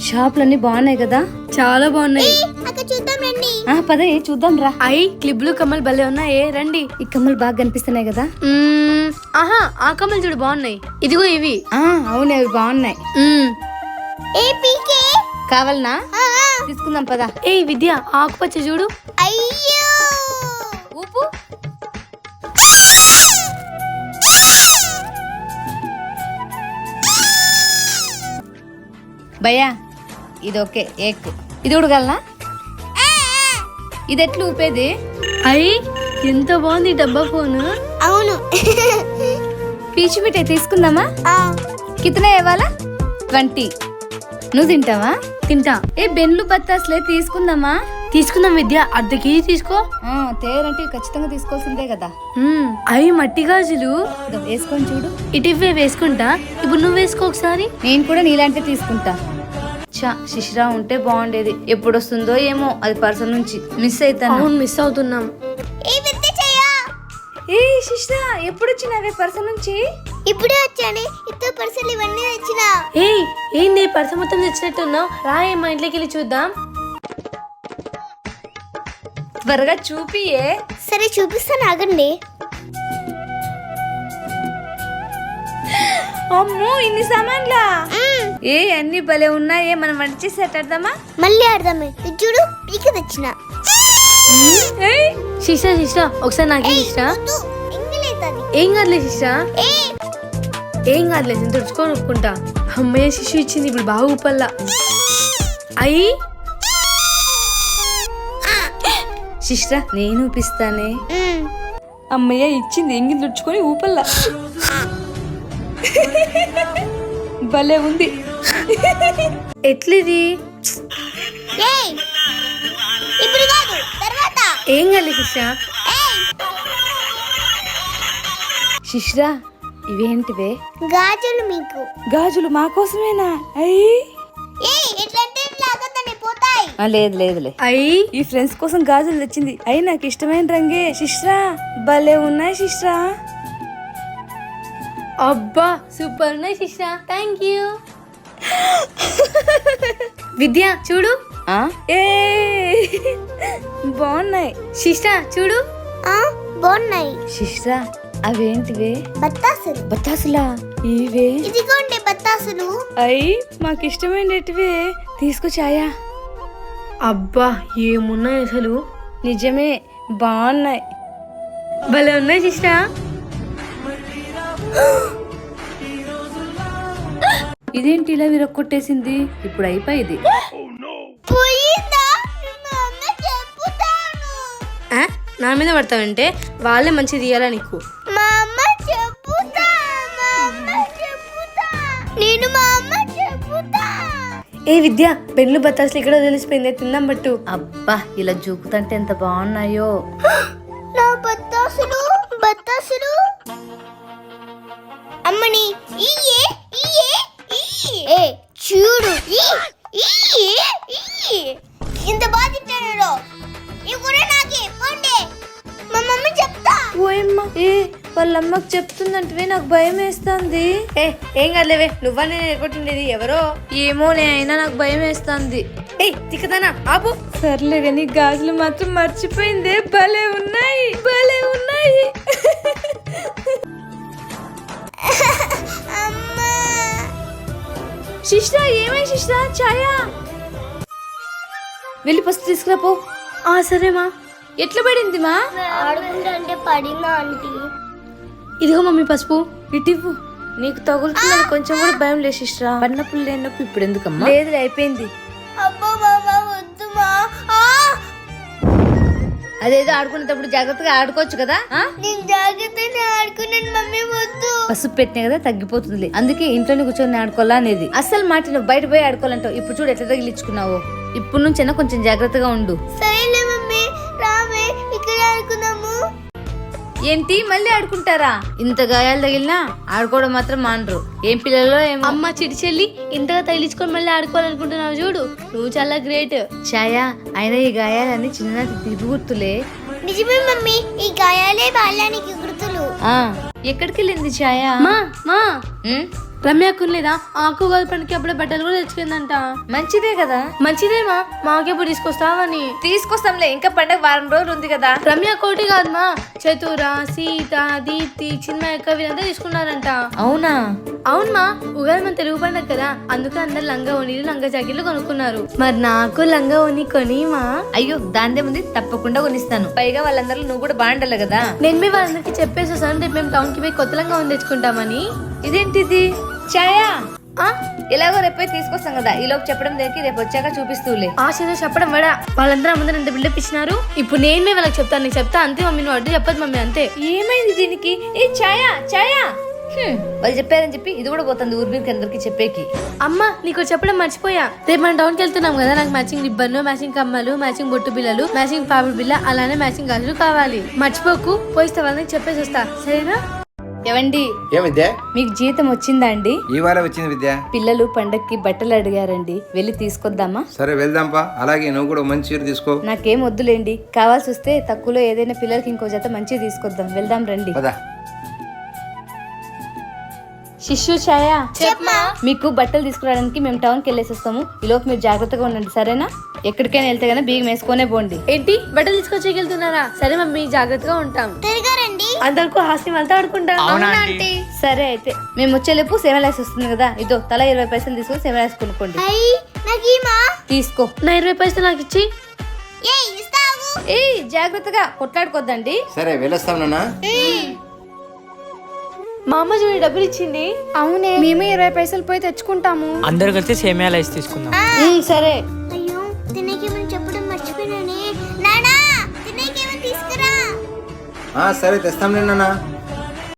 షాపులన్నీ బాగున్నాయి కదా? చాలా బాగున్నాయి. పద చూద్దాం రా. క్లిప్లు కమ్మలు భలే ఉన్నాయి, రండి. ఈ కమ్మలు బాగా కనిపిస్తున్నాయి కదా? ఆహా, ఆ కమ్మలు చూడు బాగున్నాయి. ఇదిగో ఇవి. అవును, అవి బాగున్నాయి. కావాలనా? తీసుకుందాం పద. విద్య, ఆకుపచ్చ చూడు. ఊపు. భయ్యా ఇది ఓకే. ఇది ఉడగలనా? ఇది ఎట్లు ఊపేది? ఎంత బాగుంది డబ్బా ఫోన్. అవును. పీచు మిఠాయి తీసుకుందామా? కితనే ఇవ్వాలా? 20. నువ్వు తింటావా? తింటా. బెన్లు బత్తాస్లే తీసుకుందామా? తీసుకుందాం విద్య, అర్ధ కేజీ తీసుకో. తేరంటే ఖచ్చితంగా తీసుకోవాల్సిందే కదా. అవి మట్టి గాజులు వేసుకొని చూడు. ఇటువే వేసుకుంటా. ఇప్పుడు నువ్వు వేసుకో ఒకసారి. నేను కూడా నీలాంటి తీసుకుంటా. శిశిరా ఉంటే బాగుండేది. ఎప్పుడు వస్తుందో ఏమో, అది పర్సన్ నుంచి మిస్ అవుతాను. అవును, మిస్ అవుతున్నాం. శిశిరా ఎప్పుడు వచ్చినావే పర్సన్ నుంచి? ఇప్పుడే వచ్చాను. ఇద్దరు పర్సలు ఇవన్నీ వచ్చినా. ఏంది పర్స మొత్తం తెచ్చినట్టున్నావు? రా, మా ఇంట్లోకి వెళ్ళి చూద్దాం. త్వరగా చూపియే. సరే చూపిస్తాను, ఆగండి. అమ్మో, ఇన్ని సామాన్లా? అన్ని భలే ఉన్నాయే. మనం వంట చేసి ఆడదామా? మళ్ళీ ఆడదామే. చూడు, పీక తెచ్చిన. శిష్ట ఒకసారి నాకే ఇష్టా. ఏం కాదులే శిష్ట, ఏం కాదులే. నేను తుడుచుకొని ఒప్పుకుంటా. అమ్మయ్య, శిశు ఇచ్చింది. ఇప్పుడు బాగా ఊపల్లా. శిష్ట నేను ఊపిస్తానే. అమ్మయ్య ఇచ్చింది. ఎంగి తుడుచుకొని ఊపల్లా. భలే ఉంది. ఎట్లిది? ఏం కాదు శిష్ట. శిష్రా ఇవేంటివే? గాజులు. మీకు గాజులు మా కోసమేనా? లేదులే. ఈ ఫ్రెండ్స్ కోసం గాజులు తెచ్చింది. నాకు ఇష్టమైన రంగే. శిష్రా భలే ఉన్నాయి శిష్రా. అబ్బా, సూపర్ ఉన్నాయి శిష్ట. Thank you. విద్య చూడు. బాగున్నాయి. శిష్ట చూడు. బాగున్నాయి. శిష్రా అవేంటివే? బత్తాసులు. బత్తాసులా? ఇవే. ఇదిగోండి బత్తాసులు. మాకు ఇష్టమైనటివే. తీసుకొచ్చాయా? అబ్బా, ఏమున్నాయి అసలు. నిజమే, బాగున్నాయి. భలే ఉన్నాయి శిష్ట. ఇదేంటి ఇలా విరక్కొట్టేసింది? ఇప్పుడు అయిపోయింది. నా మీద పడతావంటే వాళ్ళే మంచిది తీయాలా నీకు? విద్య, పెన్లు బత్తాసులు ఇక్కడ తెలిసిపోయింది. తిందాం బట్టు. అబ్బా, ఇలా జూకుతంటే ఎంత బాగున్నాయో. నా బత్తాసులు. అమ్మని చూడు. ఇంత బాగా తింటాను. మా మమ్మీ చెప్తా. ఓయమ్మ, వాళ్ళ అమ్మకి చెప్తుందంటే నాకు భయం వేస్తుంది. ఏం కాదులేవే, నువ్వా నేను ఎగ్గొట్టిండేది ఎవరో. ఏమో, అయినా నాకు భయం వేస్తుంది. తిక్కదానా ఆపు. సర్లే కానీ గాజులు మాత్రం మర్చిపోయిందే. భలే ఉన్నాయి. శిష్ట ఏమై శిష్ట? ఛాయా వెళ్ళి పసుపు తీసుకురాపో. సరేమా. ఎట్లా పడింది మా? ఆడుకుంటే పడిందా ఆంటీ? ఇదిగో మమ్మీ పసుపు. ఇటివ్వు. నీకు తగులుతున్నది కొంచెం కూడా భయం లేదు శిష్ట. పడినప్పుడు లేనప్పుడు ఇప్పుడు ఎందుకమ్మా? లేదు, అయిపోయింది. అబ్బో మామా, వద్దుమా. అదేదో ఆడుకునేటప్పుడు జాగ్రత్తగా ఆడుకోవచ్చు కదా. నేను జాగ్రత్తగా ఆడుకున్నాను మమ్మీ, వద్దు. పసుపు పెట్టినా కదా తగ్గిపోతుంది. అందుకే ఇంట్లోనే కూర్చొని ఆడుకోవాలా అనేది. అస్సలు మాట నువ్వు బయట పోయి ఆడుకోవాలంటావు. ఇప్పుడు చూడు ఎట్లా తగిలించుకున్నావు. ఇప్పుడు నుంచైనా కొంచెం జాగ్రత్తగా ఉండు. సరేలే మమ్మీ, రామే ఇక్కడ ఆడుకుందాము. ఏంటి మళ్ళీ ఆడుకుంటారా? ఇంత గాయాలు తగిలినా ఆడుకోవడం మాత్రం మానరు. ఏం పిల్లలు ఏమో. అమ్మ చిటి చెల్లి, ఇంతగా తగిలించుకొని మళ్ళీ ఆడుకోవాలనుకుంటున్నావు చూడు. నువ్వు చాలా గ్రేట్. ఛాయా, అయినా ఈ గాయాలన్నీ చిన్ననాటి తిరిగి గుర్తులే. నిజమే మమ్మీ, ఈ గాయాలే బాల్యానికి గుర్తులు. ఎక్కడికి వెళ్ళింది ఛాయా? మా మా రమ్య కొనలేదా? ఆకు ఉగాది పండుగకి అప్పుడే బట్టలు కూడా తెచ్చుకుందంట. మంచిదే కదా. మంచిదేమా, మాకెప్పుడు తీసుకొస్తావని. తీసుకొస్తాంలే, ఇంకా పండగ వారం రోజులు ఉంది కదా. రమ్య కోటి కాదమ్మా, చతుర, సీత, దీప్తి, చిన్మయ అక్క వీళ్ళంతా తీసుకున్నారంట. అవునా? అవునమ్మా, ఉగాది మన తెలుగు పండుగ కదా, అందుకే అందరు లంగా ఓనీలు లంగా జాకెట్లు కొనుక్కున్నారు. మరి నాకు లంగా ఓని కొనిమా? అయ్యో దాందే ఉంది, తప్పకుండా కొనిస్తాను. పైగా వాళ్ళందరూ నువ్వు కూడా బాగుండాలి కదా. నేను మీ వాళ్ళందరికీ చెప్పేసి వస్తాను, రేపు మేము టౌన్ కి పోయి కొత్త లంగా ఓని తెచ్చుకుంటామని. ఇదేంటిది ఛాయా? ఆ ఎలాగో రేపే తీసుకొస్తాం కదా, ఈ లోపు చెప్పడం దేనికి, రేపు వచ్చాక చూపిస్తూలే. ఆశతో చెప్పడం వడా, వాళ్ళందరూ ముందర ఎంత బిల్డప్ ఇచ్చినారు. ఇప్పుడు నేను మీ వాళ్ళకి చెప్తాను, నీకు చెప్తా అంతే మమ్మీ, నువ్వు అడ్డు చెప్పదు మమ్మీ అంతే. ఏమైంది దీనికి? ఏ ఛాయా ఛాయా, వాళ్ళు చెప్పారని చెప్పి ఇది కూడా పోతుంది ఊర్బీకి అందరికి చెప్పేకి. అమ్మ నీకు చెప్పడం మర్చిపోయా, రేపు మనం టౌన్ కి వెళ్తున్నాం కదా, నాకు మ్యాచింగ్ రిబ్బన్లు, మ్యాచింగ్ కమ్మలు, మ్యాచింగ్ బొట్టు బిల్లలు, మ్యాచింగ్ పాపిడి బిల్ల, అలానే మ్యాచింగ్ గాజులు కావాలి. మర్చిపోకు, పోయిస్తే వాళ్ళని చెప్పేసి వస్తా, సరేనా? ఏవండి, ఏం విద్య? మీకు జీతం వచ్చిందా అండి? ఈ వారం వచ్చింది విద్య. పిల్లలు పండక్కి బట్టలు అడిగారండి, వెళ్ళి తీసుకొద్దామా? సరే వెళ్దాంపా. అలాగే నువ్వు కూడా మంచి చీర తీసుకో. నాకేం వద్దులేండి, కావాల్సి వస్తే తక్కువలో ఏదైనా పిల్లలకి ఇంకో జత మంచిగా తీసుకొద్దాం. వెళ్దాం రండి. పదా. శిష్యు ఛాయా, చెప్పమా. మీకు బట్టలు తీసుకురావడానికి మేము టౌన్కి వెళ్ళేసి వస్తాము. ఈ లోపు మీరు జాగ్రత్తగా ఉండండి, సరేనా? ఎక్కడికైనా వెళ్తే గానీ బియ్యం వేసుకొనే పోండి. ఏంటి బట్టలు తీసుకొచ్చి వెళ్తున్నారా? సరే మమ్మీ, జాగ్రత్తగా ఉంటాం. త్వరగా రండి. అందరికీ హాస్యం వెళ్తా ఆడుకుంటాం. సరే అయితే మేము వచ్చేలోపు సెవెన్ వస్తుంది కదా, ఇదో తల 20 పైసలు తీసుకొని సెవెన్ కొనుక్కోండి. అయ్యి నాకీమా. తీసుకో. నా 20 పైసలు నాకు ఇచ్చి. ఏ ఇస్తావు? ఏ జాగ్రత్తగా కొట్లాడుకోద్దండి. సరే వెళ్ళొస్తాం నాన్న. మా అమ్మ చూడు డబ్బులు ఇచ్చింది. అవునే, మేము 20 పైసలు పోయి తెచ్చుకుంటాము. అందరు కలిసి సేమియా రైస్ తీసుకుందాం. సరే. అయ్యో తినేకేమని చెప్పడం మర్చిపోయినానే. నానా తినేకేమని తీసుకురా. సరే తెస్తాం నాన్న.